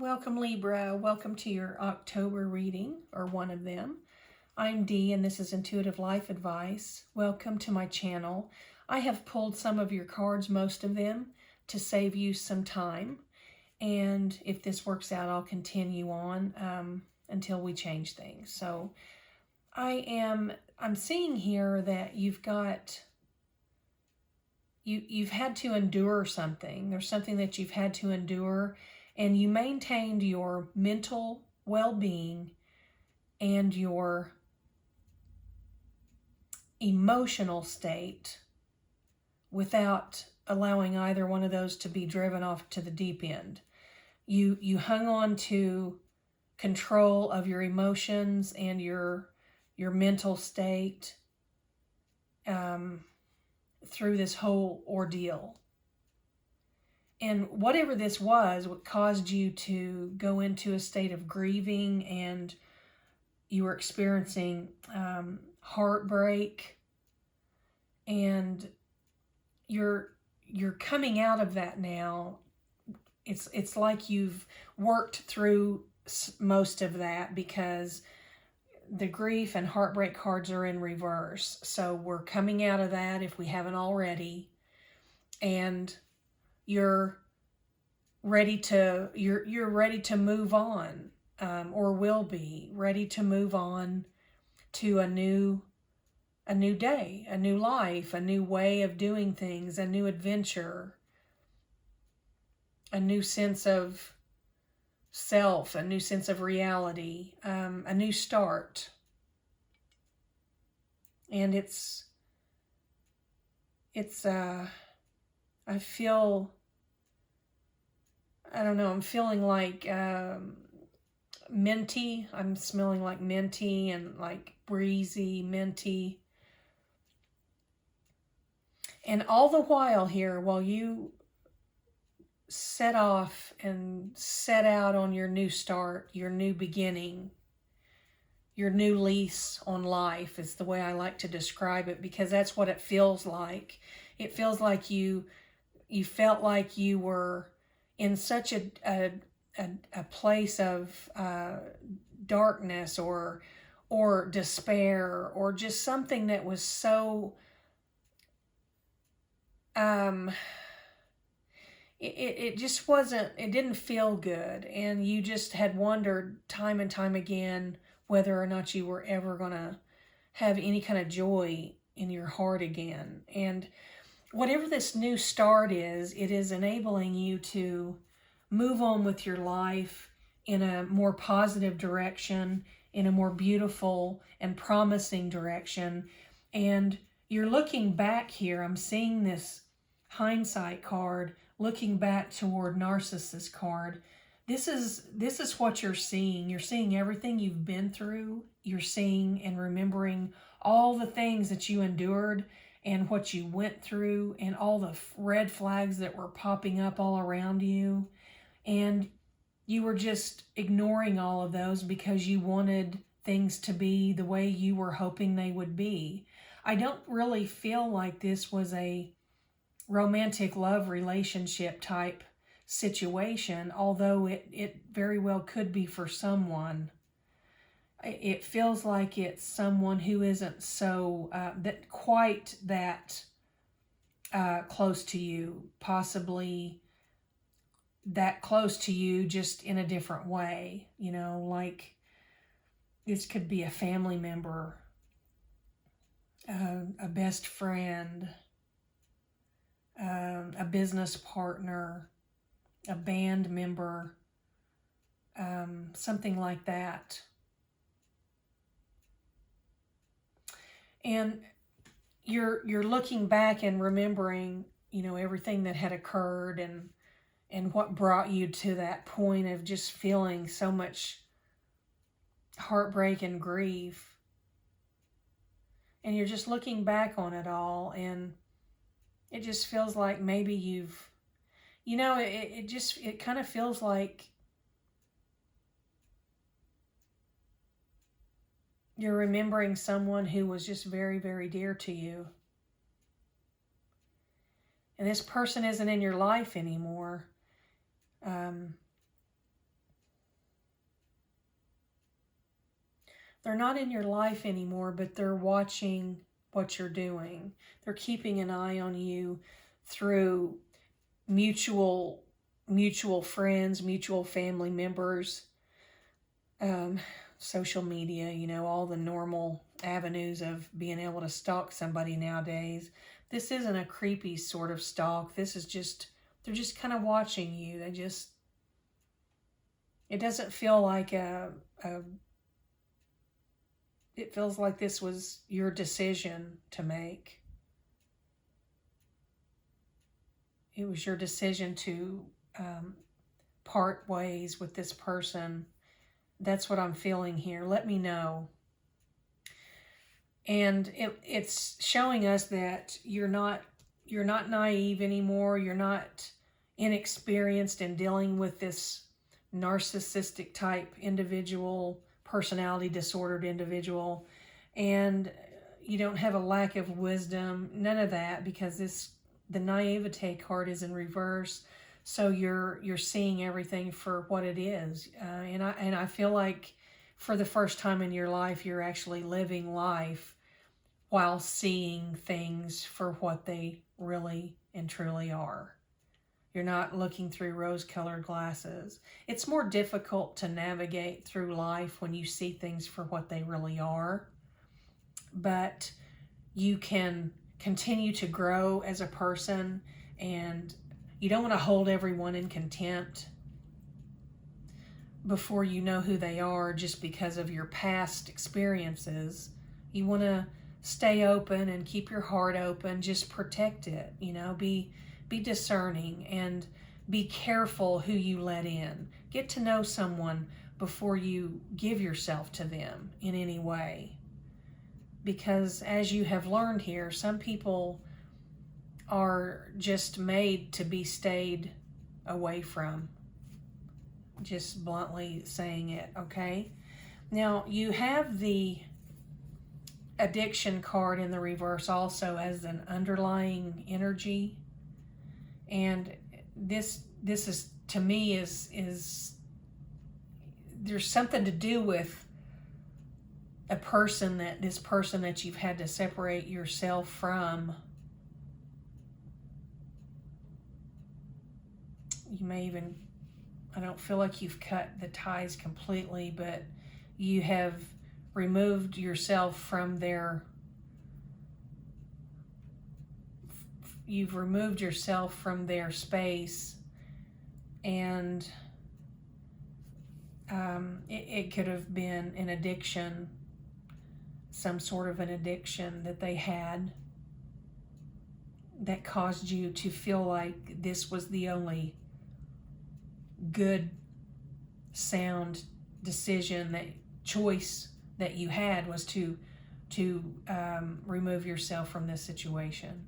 Welcome Libra, welcome to your October reading, or one of them. I'm Dee and this is Intuitive Life Advice. Welcome to my channel. I have pulled some of your cards, most of them, to save you some time. And if this works out, I'll continue on until we change things. So I'm seeing here that you've had to endure something. There's something that you've had to endure, and you maintained your mental well-being and your emotional state without allowing either one of those to be driven off to the deep end. You hung on to control of your emotions and your mental state through this whole ordeal. And whatever this was, what caused you to go into a state of grieving, and you were experiencing heartbreak, and you're coming out of that now. It's like you've worked through most of that, because the grief and heartbreak cards are in reverse. So we're coming out of that if we haven't already, and you're ready to move on, or will be ready to move on to a new day, a new life, a new way of doing things, a new adventure, a new sense of self, a new sense of reality, a new start. And I feel, I don't know, I'm feeling like minty. I'm smelling like minty, and like breezy, minty. And all the while here, while you set off and set out on your new start, your new beginning, your new lease on life is the way I like to describe it, because that's what it feels like. It feels like you felt like you were in such a place of darkness or despair, or just something that was so it just wasn't, it didn't feel good, and you just had wondered time and time again whether or not you were ever gonna have any kind of joy in your heart again. And whatever this new start is, it is enabling you to move on with your life in a more positive direction, in a more beautiful and promising direction. And you're looking back here. I'm seeing this hindsight card, looking back toward Narcissus card. This is what you're seeing. You're seeing everything you've been through. You're seeing and remembering all the things that you endured and what you went through, and all the red flags that were popping up all around you. And you were just ignoring all of those because you wanted things to be the way you were hoping they would be. I don't really feel like this was a romantic love relationship type situation, although it very well could be for someone. It feels like it's someone who isn't so quite that close to you, possibly that close to you, just in a different way. You know, like this could be a family member, a best friend, a business partner, a band member, something like that. And you're looking back and remembering, you know, everything that had occurred, and what brought you to that point of just feeling so much heartbreak and grief. And you're just looking back on it all, and it just feels like maybe you've, you know, it kind of feels like you're remembering someone who was just very, very dear to you. And this person isn't in your life anymore. They're not in your life anymore, but they're watching what you're doing. They're keeping an eye on you through mutual friends, mutual family members, social media, you know, all the normal avenues of being able to stalk somebody nowadays. This isn't a creepy sort of stalk. This is just, they're just kind of watching you. It doesn't feel like it feels like this was your decision to make. It was your decision to part ways with this person. That's what I'm feeling here. Let me know. And it's showing us that you're not naive anymore. You're not inexperienced in dealing with this narcissistic type individual, personality disordered individual, and you don't have a lack of wisdom, none of that, because the naivete card is in reverse. So you're seeing everything for what it is, and I feel like for the first time in your life, you're actually living life while seeing things for what they really and truly are. You're not looking through rose-colored glasses. It's more difficult to navigate through life when you see things for what they really are, but you can continue to grow as a person, and you don't want to hold everyone in contempt before you know who they are just because of your past experiences. You want to stay open and keep your heart open. Just protect it, you know, be discerning and be careful who you let in. Get to know someone before you give yourself to them in any way. Because as you have learned here, some people are just made to be stayed away from. Just bluntly saying it, okay? Now, you have the addiction card in the reverse also as an underlying energy. And this is, to me, is there's something to do with this person that you've had to separate yourself from. You may even, I don't feel like you've cut the ties completely, but you have removed yourself from their, you've removed yourself from their space, and it could have been an addiction, some sort of an addiction that they had that caused you to feel like this was the only good, sound decision, choice that you had was to remove yourself from this situation.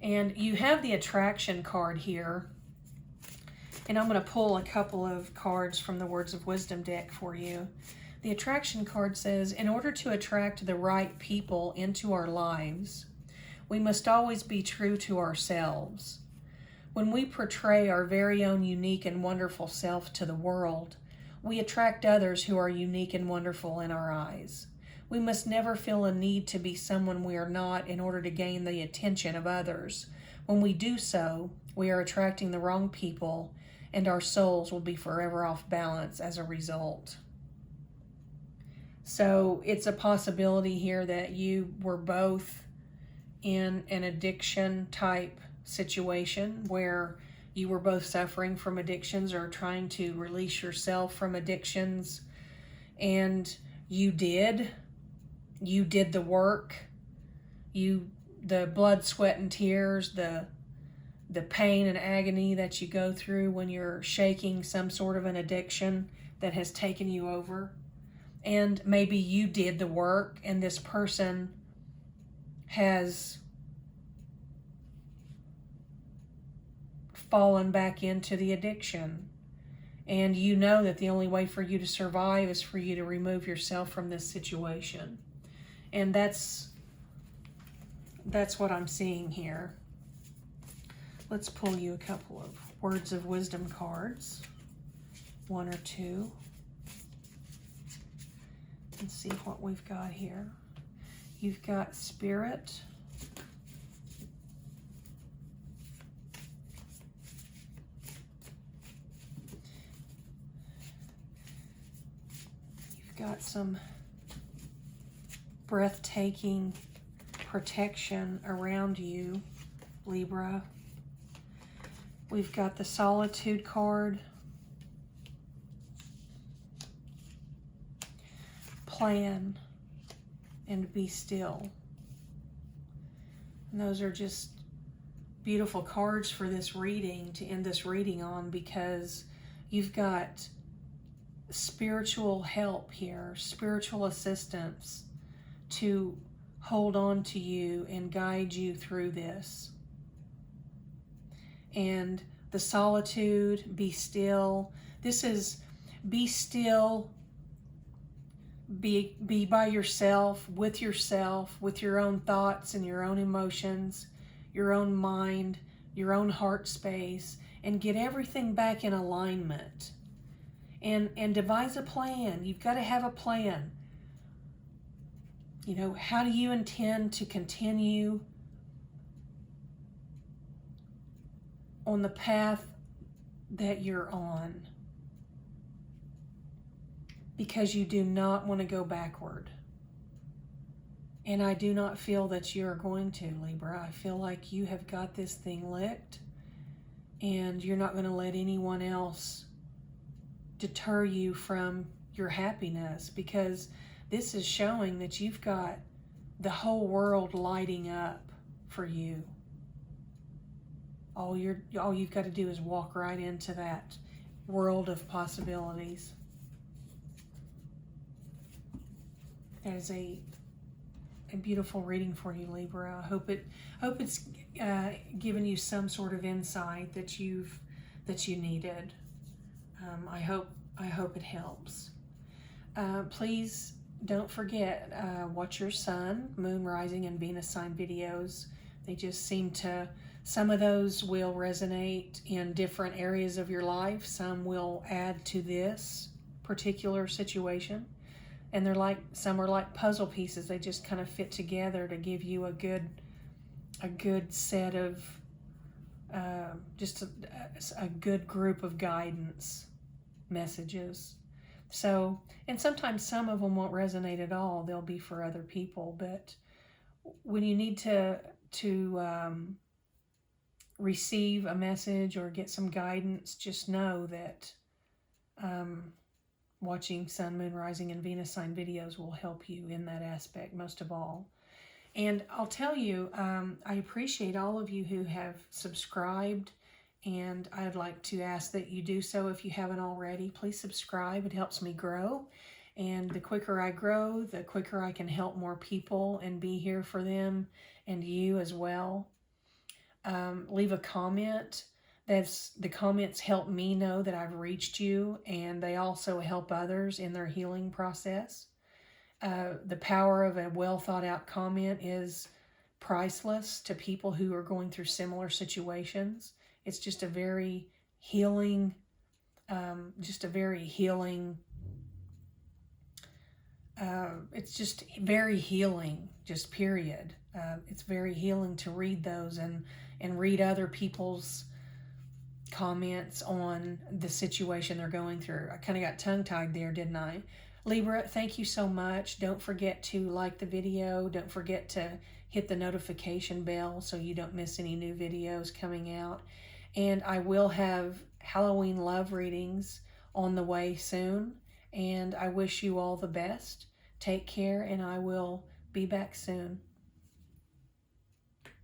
And you have the attraction card here, and I'm going to pull a couple of cards from the Words of Wisdom deck for you. The attraction card says, in order to attract the right people into our lives, we must always be true to ourselves. When we portray our very own unique and wonderful self to the world, we attract others who are unique and wonderful in our eyes. We must never feel a need to be someone we are not in order to gain the attention of others. When we do so, we are attracting the wrong people, and our souls will be forever off balance as a result. So it's a possibility here that you were both in an addiction type situation where you were both suffering from addictions or trying to release yourself from addictions, and you did the work, the blood, sweat, and tears, the pain and agony that you go through when you're shaking some sort of an addiction that has taken you over. And maybe you did the work, and this person has fallen back into the addiction. And you know that the only way for you to survive is for you to remove yourself from this situation. And that's what I'm seeing here. Let's pull you a couple of Words of Wisdom cards. One or two. Let's see what we've got here. You've got Spirit. You've got some breathtaking protection around you, Libra. We've got the Solitude card. Plan and be still. And those are just beautiful cards for this reading, to end this reading on, because you've got spiritual help here, spiritual assistance to hold on to you and guide you through this. And the solitude, be still. This is be still, be by yourself, with your own thoughts and your own emotions, your own mind, your own heart space, and get everything back in alignment. And devise a plan. You've got to have a plan. You know, how do you intend to continue on the path that you're on? Because you do not want to go backward. And I do not feel that you're going to, Libra. I feel like you have got this thing licked, and you're not going to let anyone else deter you from your happiness, because this is showing that you've got the whole world lighting up for you. All you've got to do is walk right into that world of possibilities. That is a beautiful reading for you, Libra. I hope it's given you some sort of insight that you needed. I hope it helps. Please don't forget, watch your sun, moon, rising, and Venus sign videos. They just seem to, some of those will resonate in different areas of your life. Some will add to this particular situation. And some are like puzzle pieces. They just kind of fit together to give you a good set of, just a good group of guidance messages. So, and sometimes some of them won't resonate at all. They'll be for other people. But when you need to receive a message or get some guidance, just know that watching sun, moon, rising, and Venus sign videos will help you in that aspect most of all. And I'll tell you, I appreciate all of you who have subscribed, and I'd like to ask that you do so if you haven't already. Please subscribe. It helps me grow, and the quicker I grow, the quicker I can help more people and be here for them and you as well. Leave a comment. The comments help me know that I've reached you, and they also help others in their healing process. The power of a well thought out comment is priceless to people who are going through similar situations. It's just a very healing, it's just very healing, just period. It's very healing to read those and read other people's comments on the situation they're going through. I kind of got tongue-tied there, didn't I? Libra, thank you so much. Don't forget to like the video. Don't forget to hit the notification bell so you don't miss any new videos coming out. And I will have Halloween love readings on the way soon. And I wish you all the best. Take care, and I will be back soon.